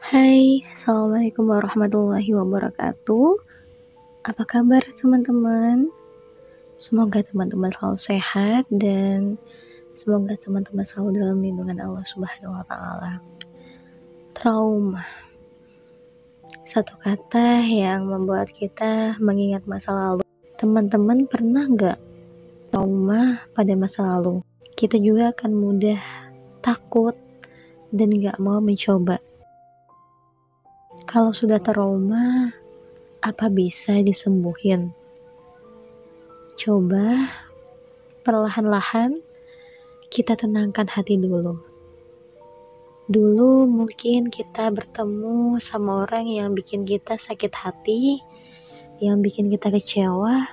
Hai, Assalamualaikum warahmatullahi wabarakatuh. Apa kabar teman-teman? Semoga teman-teman selalu sehat dan semoga teman-teman selalu dalam lindungan Allah Subhanahu wa Ta'ala. Trauma, satu kata yang membuat kita mengingat masa lalu. Teman-teman pernah gak trauma pada masa lalu? Kita juga akan mudah takut dan gak mau mencoba. Kalau sudah trauma, apa bisa disembuhin? Coba perlahan-lahan kita tenangkan hati dulu. Dulu mungkin kita bertemu sama orang yang bikin kita sakit hati, yang bikin kita kecewa,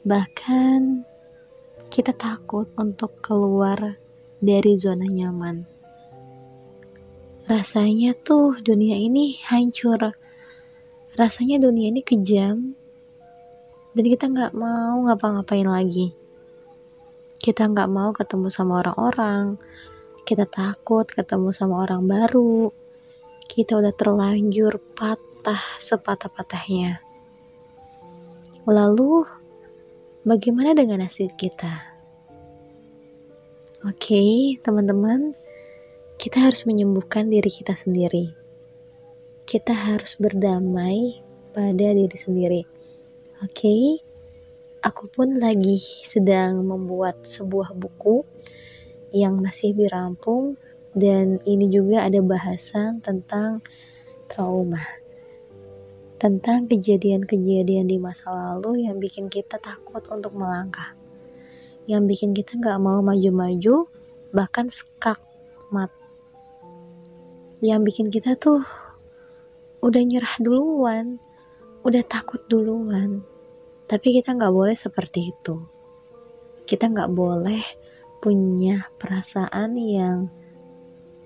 bahkan kita takut untuk keluar dari zona nyaman. Rasanya tuh dunia ini hancur. Rasanya dunia ini kejam. Dan kita gak mau ngapa-ngapain lagi. Kita gak mau ketemu sama orang-orang. Kita takut ketemu sama orang baru. Kita udah terlanjur patah sepatah-patahnya. Lalu, bagaimana dengan nasib kita? Oke, teman-teman. Kita harus menyembuhkan diri kita sendiri. Kita harus berdamai pada diri sendiri. Oke, aku pun lagi sedang membuat sebuah buku yang masih dirampung dan ini juga ada bahasan tentang trauma. Tentang kejadian-kejadian di masa lalu yang bikin kita takut untuk melangkah. Yang bikin kita gak mau maju-maju, bahkan skakmat. Yang bikin kita tuh udah nyerah duluan, udah takut duluan. Tapi kita gak boleh seperti itu. Kita gak boleh punya perasaan yang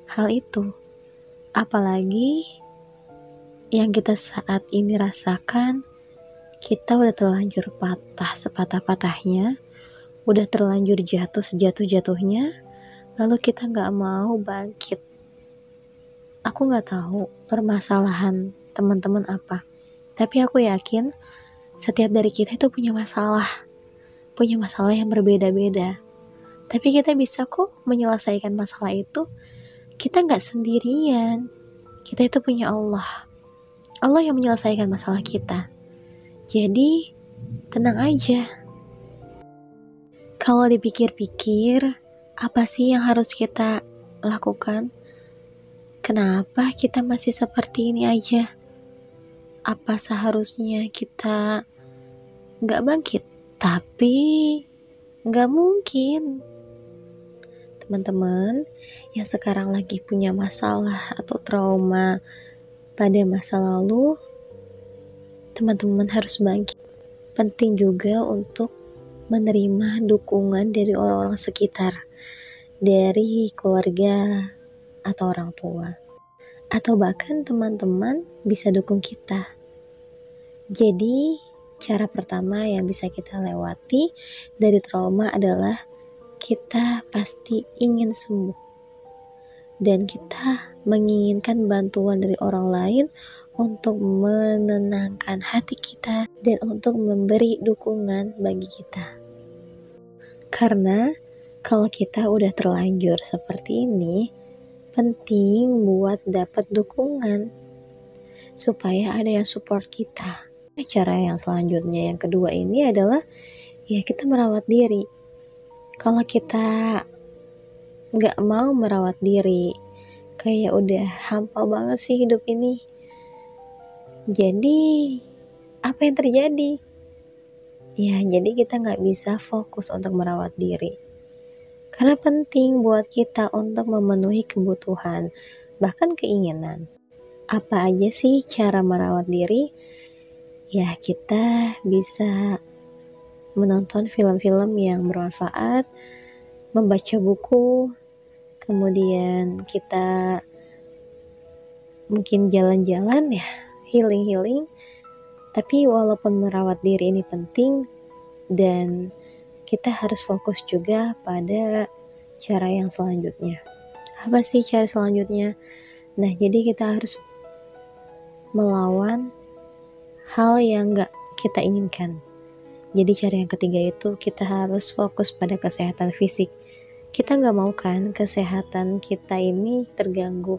hal itu. Apalagi yang kita saat ini rasakan, kita udah terlanjur patah sepatah-patahnya, udah terlanjur jatuh sejatuh-jatuhnya, lalu kita gak mau bangkit. Aku gak tahu permasalahan teman-teman apa, tapi aku yakin setiap dari kita itu punya masalah yang berbeda-beda. Tapi kita bisa kok menyelesaikan masalah itu. Kita gak sendirian. Kita itu punya Allah. Allah yang menyelesaikan masalah kita. Jadi, tenang aja. Kalau dipikir-pikir, apa sih yang harus kita lakukan? Kenapa kita masih seperti ini aja? Apa seharusnya kita gak bangkit? Tapi gak mungkin. Teman-teman yang sekarang lagi punya masalah atau trauma pada masa lalu, teman-teman harus bangkit. Penting juga untuk menerima dukungan dari orang-orang sekitar, dari keluarga atau orang tua, atau bahkan teman-teman bisa dukung kita. Jadi, cara pertama yang bisa kita lewati dari trauma adalah kita pasti ingin sembuh. Dan kita menginginkan bantuan dari orang lain untuk menenangkan hati kita dan untuk memberi dukungan bagi kita. Karena kalau kita udah terlanjur seperti ini, penting buat dapat dukungan supaya ada yang support kita. Cara yang selanjutnya yang kedua ini adalah ya kita merawat diri. Kalau kita gak mau merawat diri, kayak udah hampa banget sih hidup ini. Jadi apa yang terjadi? Ya jadi kita gak bisa fokus untuk merawat diri. Karena penting buat kita untuk memenuhi kebutuhan, bahkan keinginan. Apa aja sih cara merawat diri? Ya kita bisa menonton film-film yang bermanfaat, membaca buku, kemudian kita mungkin jalan-jalan ya, healing. Tapi walaupun merawat diri ini penting dan kita harus fokus juga pada cara yang selanjutnya. Apa sih cara selanjutnya? Nah, jadi kita harus melawan hal yang gak kita inginkan. Jadi cara yang ketiga itu kita harus fokus pada kesehatan fisik. Kita gak mau kan kesehatan kita ini terganggu,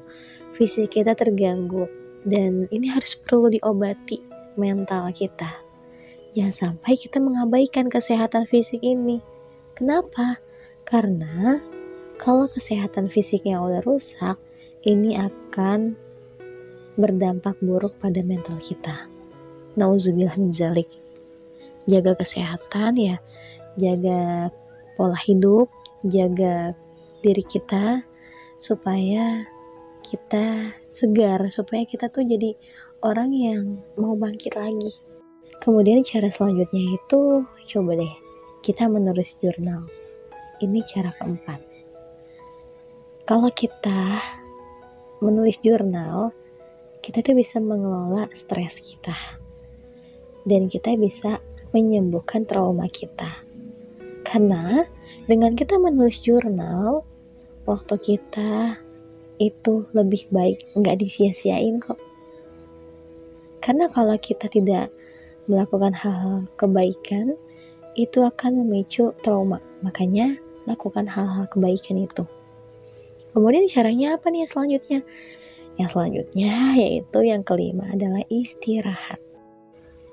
fisik kita terganggu, dan ini harus perlu diobati mental kita. Jangan sampai kita mengabaikan kesehatan fisik ini. Kenapa? Karena kalau kesehatan fisiknya udah rusak, ini akan berdampak buruk pada mental kita. Nauzubillah min dzalik. Jaga kesehatan ya, jaga pola hidup, jaga diri kita supaya kita segar, supaya kita tuh jadi orang yang mau bangkit lagi. Kemudian cara selanjutnya itu coba deh kita menulis jurnal. Ini cara keempat. Kalau kita menulis jurnal, kita tuh bisa mengelola stres kita. Dan kita bisa menyembuhkan trauma kita. Karena dengan kita menulis jurnal, waktu kita itu lebih baik, nggak disia-siain kok. Karena kalau kita tidak melakukan hal-hal kebaikan, itu akan memicu trauma. Makanya lakukan hal-hal kebaikan itu. Kemudian caranya apa nih selanjutnya? Yang selanjutnya yaitu yang kelima adalah istirahat.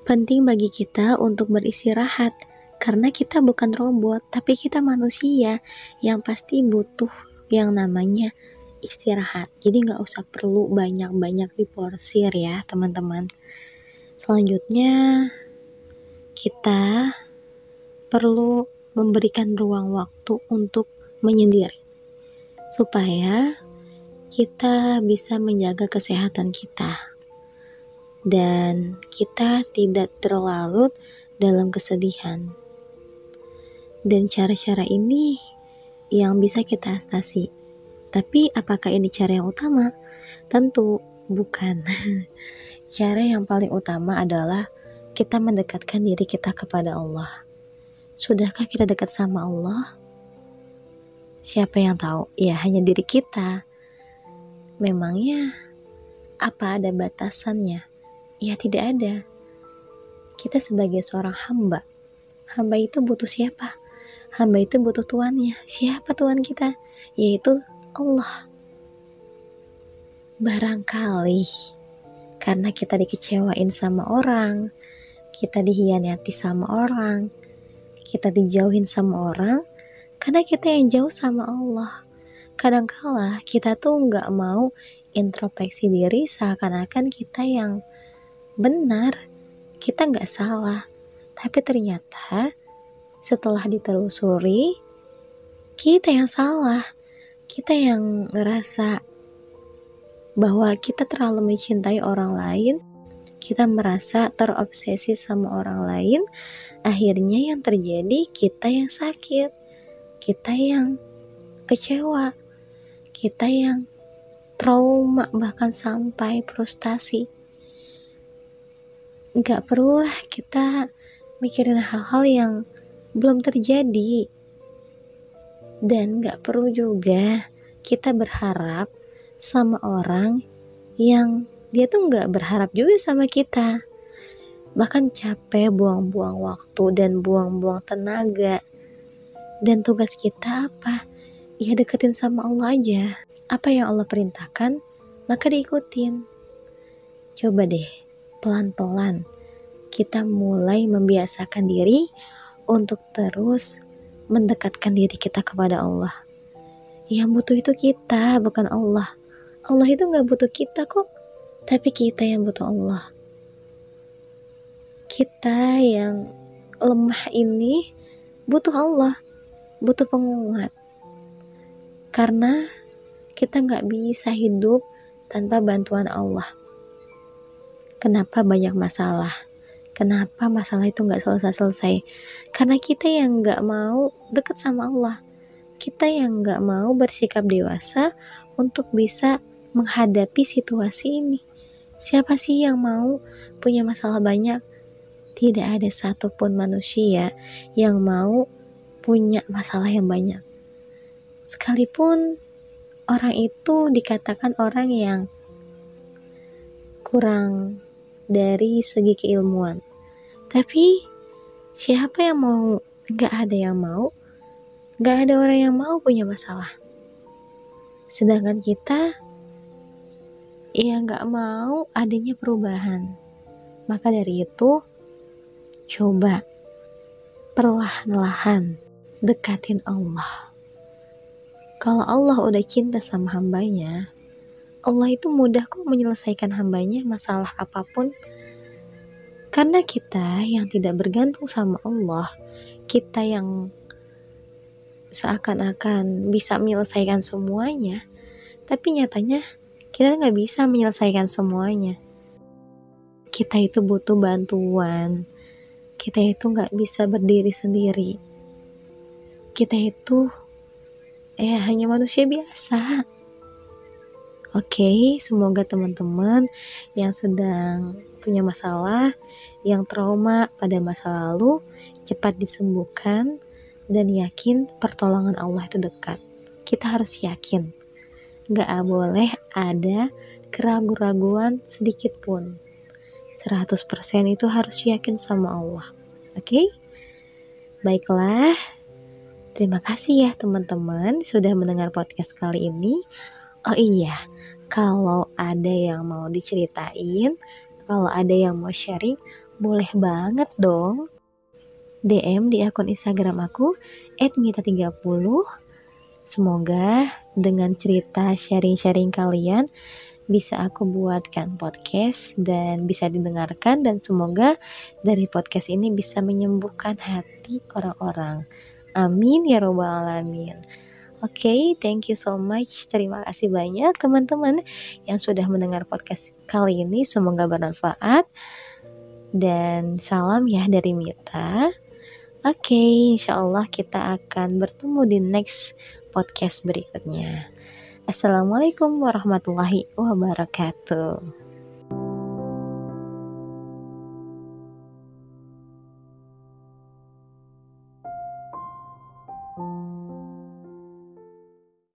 Penting bagi kita untuk beristirahat, karena kita bukan robot, tapi kita manusia yang pasti butuh yang namanya istirahat. Jadi gak usah perlu banyak-banyak diporsir ya teman-teman. Selanjutnya kita perlu memberikan ruang waktu untuk menyendiri, supaya kita bisa menjaga kesehatan kita. Dan kita tidak terlarut dalam kesedihan. Dan cara-cara ini yang bisa kita atasi. Tapi apakah ini cara yang utama? Tentu bukan. Cara yang paling utama adalah kita mendekatkan diri kita kepada Allah. Sudahkah kita dekat sama Allah? Siapa yang tahu? Ya hanya diri kita. Memangnya apa ada batasannya? Ya tidak ada. Kita sebagai seorang hamba itu butuh siapa? Hamba itu butuh tuannya. Siapa tuan kita? Yaitu Allah. Barangkali karena kita dikecewain sama orang, kita dihianati sama orang, kita dijauhin sama orang, karena kita yang jauh sama Allah. Kadangkala kita tuh gak mau introspeksi diri seakan-akan kita yang benar, kita gak salah. Tapi ternyata setelah ditelusuri, kita yang salah. Kita yang ngerasa bahwa kita terlalu mencintai orang lain, kita merasa terobsesi sama orang lain. Akhirnya yang terjadi kita yang sakit, kita yang kecewa, kita yang trauma, bahkan sampai frustasi. Gak perlulah kita mikirin hal-hal yang belum terjadi. Dan gak perlu juga kita berharap sama orang yang dia tuh gak berharap juga sama kita. Bahkan capek buang-buang waktu dan buang-buang tenaga. Dan tugas kita apa? Ya deketin sama Allah aja. Apa yang Allah perintahkan, maka diikutin. Coba deh, pelan-pelan kita mulai membiasakan diri untuk terus mendekatkan diri kita kepada Allah. Yang butuh itu kita, bukan Allah. Allah itu gak butuh kita kok, tapi kita yang butuh Allah. Kita yang lemah ini butuh Allah, butuh penguat. Karena kita gak bisa hidup tanpa bantuan Allah. Kenapa banyak masalah? Kenapa masalah itu gak selesai-selesai? Karena kita yang gak mau deket sama Allah. Kita yang gak mau bersikap dewasa untuk bisa menghadapi situasi ini. Siapa sih yang mau punya masalah banyak? Tidak ada satupun manusia yang mau punya masalah yang banyak. Sekalipun orang itu dikatakan orang yang kurang dari segi keilmuan. Tapi siapa yang mau? Gak ada yang mau. Gak ada orang yang mau punya masalah. Sedangkan kita ya gak mau adanya perubahan. Maka dari itu, coba perlahan-lahan dekatin Allah. Kalau Allah udah cinta sama hambanya, Allah itu mudah kok menyelesaikan hambanya masalah apapun. Karena kita yang tidak bergantung sama Allah, kita yang seakan-akan bisa menyelesaikan semuanya, tapi nyatanya kita nggak bisa menyelesaikan semuanya. Kita itu butuh bantuan, kita itu nggak bisa berdiri sendiri, kita itu hanya manusia biasa. Oke, semoga teman-teman yang sedang punya masalah, yang trauma pada masa lalu cepat disembuhkan, dan yakin pertolongan Allah itu dekat. Kita harus yakin, gak boleh ada keraguan-raguan sedikit pun. 100% itu harus yakin sama Allah. Oke? Baiklah, terima kasih ya teman-teman sudah mendengar podcast kali ini. Oh iya, kalau ada yang mau diceritain, kalau ada yang mau sharing, boleh banget dong DM di akun Instagram aku @mita30. Semoga dengan cerita sharing-sharing kalian bisa aku buatkan podcast dan bisa didengarkan, dan semoga dari podcast ini bisa menyembuhkan hati orang-orang. Amin ya robbal alamin. Oke, thank you so much. Terima kasih banyak teman-teman yang sudah mendengar podcast kali ini. Semoga bermanfaat. Dan salam ya dari Mita. Oke, insya Allah kita akan bertemu di next podcast berikutnya. Assalamualaikum warahmatullahi wabarakatuh.